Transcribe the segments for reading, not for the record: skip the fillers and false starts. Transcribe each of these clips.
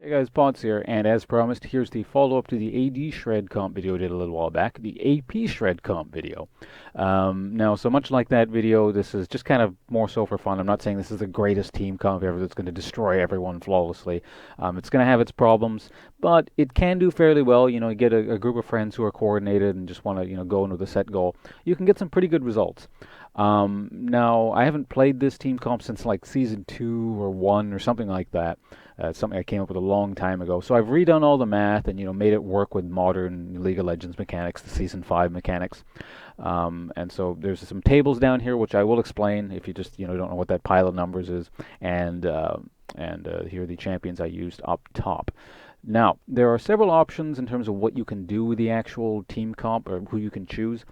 Hey guys, Pods here, and as promised, here's the follow-up to the AD Shred comp video I did a little while back, the AP Shred comp video. Now, so much like that video, this is just kind of more so for fun. I'm not saying this is the greatest team comp ever that's going to destroy everyone flawlessly. It's going to have its problems, but it can do fairly well. You get a group of friends who are coordinated and just want to, go in with a set goal. You can get some pretty good results. Now, I haven't played this team comp since like season 2 or 1 or something like that. Something I came up with a long time ago. So I've redone all the math and made it work with modern League of Legends mechanics, the season 5 mechanics. And so there's some tables down here which I will explain if you just don't know what that pile of numbers is. And here are the champions I used up top. Now, there are several options in terms of what you can do with the actual team comp or who you can choose.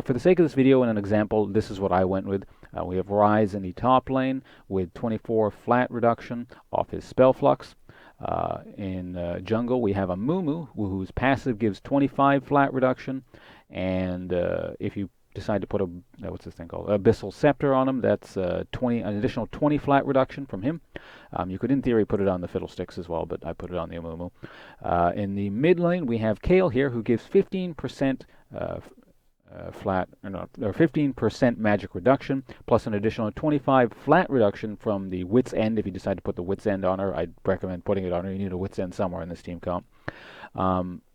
For the sake of this video and an example, this is what I went with. We have Ryze in the top lane with 24 flat reduction off his spell flux. In jungle, we have a Mumu whose passive gives 25 flat reduction. And if you decide to put what's this thing called? Abyssal Scepter on him, that's an additional 20 flat reduction from him. You could, in theory, put it on the Fiddlesticks as well, but I put it on the Amumu. In the mid lane, we have Kayle here, who gives 15% flat, or 15% magic reduction, plus an additional 25 flat reduction from the Wit's End. If you decide to put the Wit's End on her, I'd recommend putting it on her. You need a Wit's End somewhere in this team comp.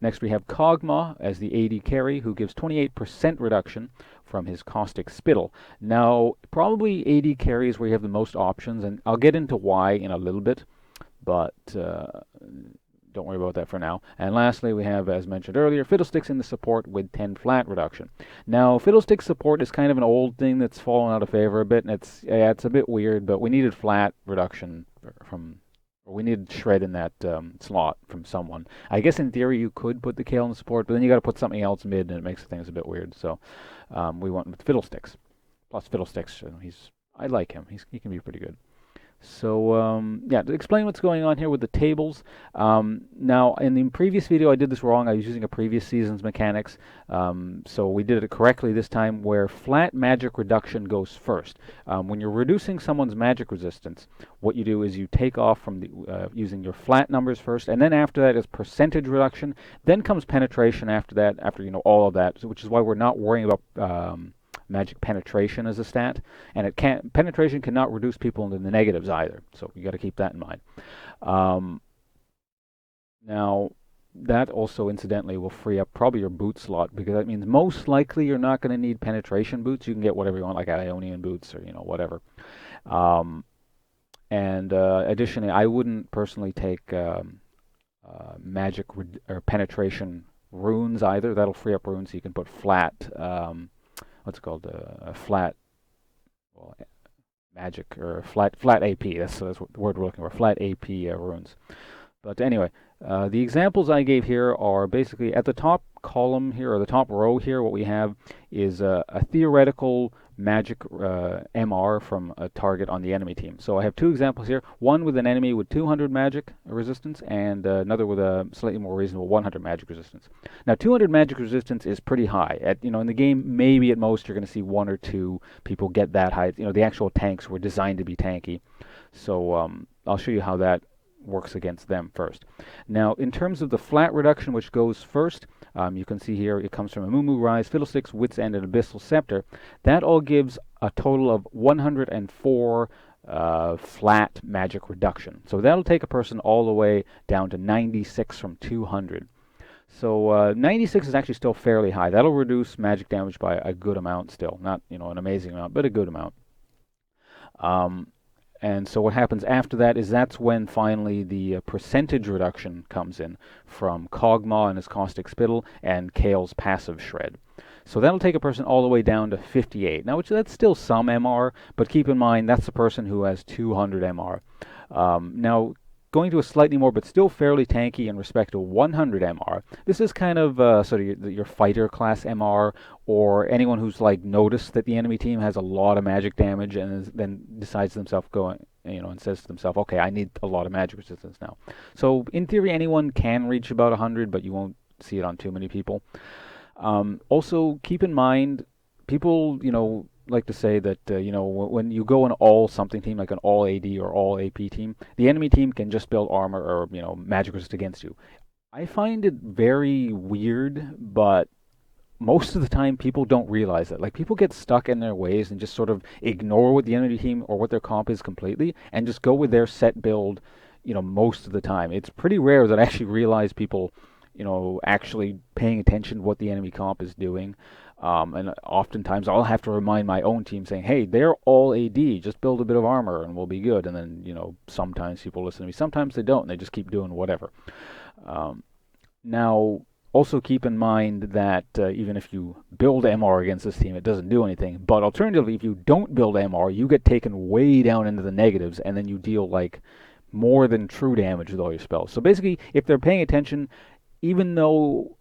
Next we have Kog'Maw as the AD carry, who gives 28% reduction from his Caustic Spittle. Now, probably AD carry is where you have the most options, and I'll get into why in a little bit, but don't worry about that for now. And lastly, we have, as mentioned earlier, Fiddlesticks in the support with 10 flat reduction. Now, Fiddlesticks support is kind of an old thing that's fallen out of favor a bit, and it's a bit weird, but we needed flat reduction we needed shred in that slot from someone. I guess in theory you could put the Kayle in the support, but then you got to put something else mid, and it makes things a bit weird. So we went with Fiddlesticks. Plus Fiddlesticks, I like him. He can be pretty good. So yeah, to explain what's going on here with the tables. Now, in the previous video, I did this wrong. I was using a previous season's mechanics. So we did it correctly this time, where flat magic reduction goes first. When you're reducing someone's magic resistance, what you do is you take off from the using your flat numbers first, and then after that is percentage reduction. Then comes penetration after that, after all of that, which is why we're not worrying about magic penetration as a stat, and penetration cannot reduce people into the negatives either, so you got to keep that in mind. Now, that also incidentally will free up probably your boot slot, because that means most likely you're not going to need penetration boots. You can get whatever you want, like Ionian boots or whatever. Additionally, I wouldn't personally take magic or penetration runes either. That'll free up runes, so you can put flat what's it called? Flat, well, magic or flat AP. That's the word we're looking for. Flat AP runes. But anyway, the examples I gave here are basically at the top column here, or the top row here. What we have is a theoretical magic MR from a target on the enemy team. So I have two examples here, one with an enemy with 200 magic resistance, and another with a slightly more reasonable 100 magic resistance. Now, 200 magic resistance is pretty high. In the game, maybe at most you're going to see one or two people get that high. The actual tanks were designed to be tanky. So I'll show you how that works against them first. Now, in terms of the flat reduction, which goes first, you can see here it comes from Amumu, Ryze, Fiddlesticks, Wit's End, and Abyssal Scepter. That all gives a total of 104 flat magic reduction. So that'll take a person all the way down to 96 from 200. So 96 is actually still fairly high. That'll reduce magic damage by a good amount still. Not, an amazing amount, but a good amount. And so what happens after that is that's when finally the percentage reduction comes in from Kog'Maw and his Caustic Spittle and Kayle's passive shred. So that'll take a person all the way down to 58. Now, that's still some MR, but keep in mind that's the person who has 200 MR. Now, going to a slightly more, but still fairly tanky in respect to 100 MR. This is kind of sort of your fighter class MR, or anyone who's noticed that the enemy team has a lot of magic damage and then decides to themselves and says to themselves, okay, I need a lot of magic resistance now. So in theory, anyone can reach about 100, but you won't see it on too many people. Also, keep in mind, people, like to say that when you go an all something team, like an all AD or all AP team, the enemy team can just build armor or magic resist against you. I find it very weird, but most of the time people don't realize that. Like, people get stuck in their ways and just sort of ignore what the enemy team or what their comp is completely and just go with their set build, most of the time. It's pretty rare that I actually realize people, actually paying attention to what the enemy comp is doing. And oftentimes I'll have to remind my own team saying, hey, they're all AD, just build a bit of armor and we'll be good. And then, sometimes people listen to me. Sometimes they don't, and they just keep doing whatever. Now, also keep in mind that even if you build MR against this team, it doesn't do anything. But alternatively, if you don't build MR, you get taken way down into the negatives, and then you deal like more than true damage with all your spells. So basically, if they're paying attention, even though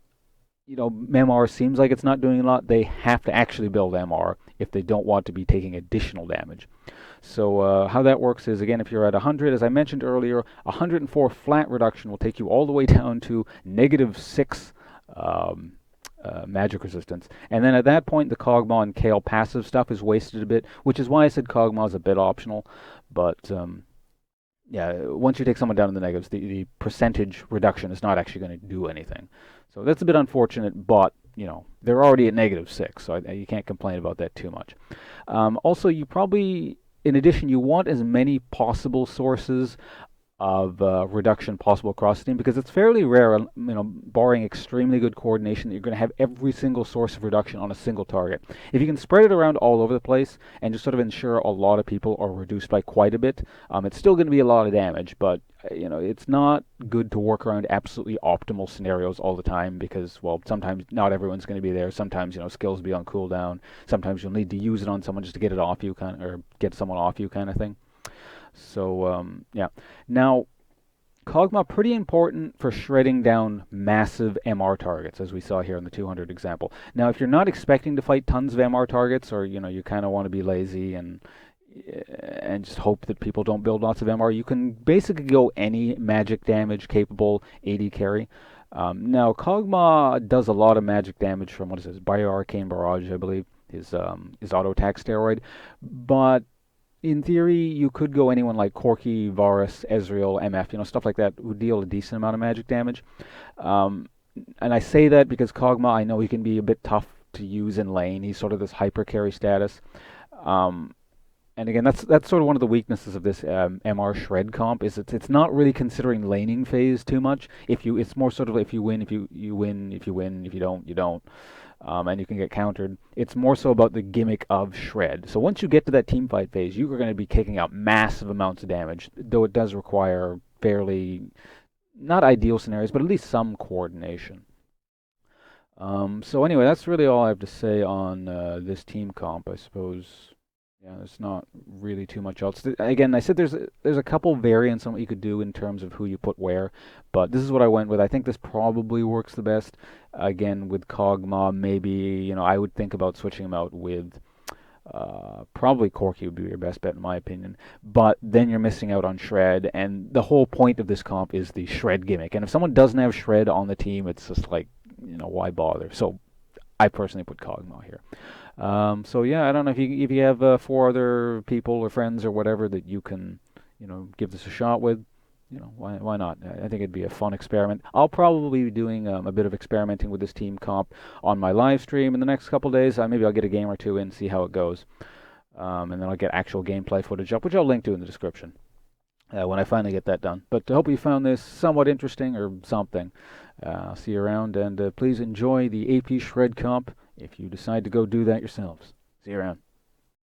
MR seems like it's not doing a lot, they have to actually build MR if they don't want to be taking additional damage. So how that works is, again, if you're at 100, as I mentioned earlier, 104 flat reduction will take you all the way down to -6 magic resistance. And then at that point, the Kog'Maw and Kayle passive stuff is wasted a bit, which is why I said Kog'Maw is a bit optional. But yeah, once you take someone down in the negatives, the percentage reduction is not actually going to do anything. So that's a bit unfortunate, but they're already at -6, so you can't complain about that too much. Also, you probably, in addition, you want as many possible sources of reduction possible across the team, because it's fairly rare, barring extremely good coordination, that you're going to have every single source of reduction on a single target. If you can spread it around all over the place and just sort of ensure a lot of people are reduced by quite a bit, it's still going to be a lot of damage, but it's not good to work around absolutely optimal scenarios all the time, because, well, sometimes not everyone's going to be there. Sometimes skills be on cooldown. Sometimes you'll need to use it on someone just to get it off you, or get someone off you, kind of thing. So yeah. Now, Kog'Maw, pretty important for shredding down massive MR targets, as we saw here in the 200 example. Now, if you're not expecting to fight tons of MR targets, or you kind of want to be lazy and just hope that people don't build lots of MR, you can basically go any magic damage capable AD carry. Now, Kog'Maw does a lot of magic damage from, what is this, Bio-Arcane Barrage, I believe, his auto attack steroid, but in theory, you could go anyone like Corki, Varus, Ezreal, MF, stuff like that, who deal a decent amount of magic damage. And I say that because Kog'Maw, I know he can be a bit tough to use in lane. He's sort of this hyper carry status. And again, that's sort of one of the weaknesses of this MR shred comp, is it's not really considering laning phase too much. It's more sort of, if you win, if you win, if you win, if you don't, you don't. And you can get countered. It's more so about the gimmick of shred. So once you get to that team fight phase, you are going to be kicking out massive amounts of damage, though it does require fairly, not ideal scenarios, but at least some coordination. So anyway, that's really all I have to say on this team comp, I suppose. Yeah, there's not really too much else. Again, I said there's a couple variants on what you could do in terms of who you put where, but this is what I went with. I think this probably works the best. Again, with Kog'Maw, maybe I would think about switching him out with probably Corki would be your best bet in my opinion. But then you're missing out on Shred, and the whole point of this comp is the Shred gimmick. And if someone doesn't have Shred on the team, it's just like, why bother? So I personally put Kog'Maw here. So yeah, I don't know if you have 4 other people or friends or whatever that you can, give this a shot with. Why not? I think it'd be a fun experiment. I'll probably be doing a bit of experimenting with this team comp on my live stream in the next couple days. Maybe I'll get a game or two in, see how it goes, and then I'll get actual gameplay footage up, which I'll link to in the description when I finally get that done. But I hope you found this somewhat interesting or something. I'll see you around, and please enjoy the AP Shred comp if you decide to go do that yourselves. See you around.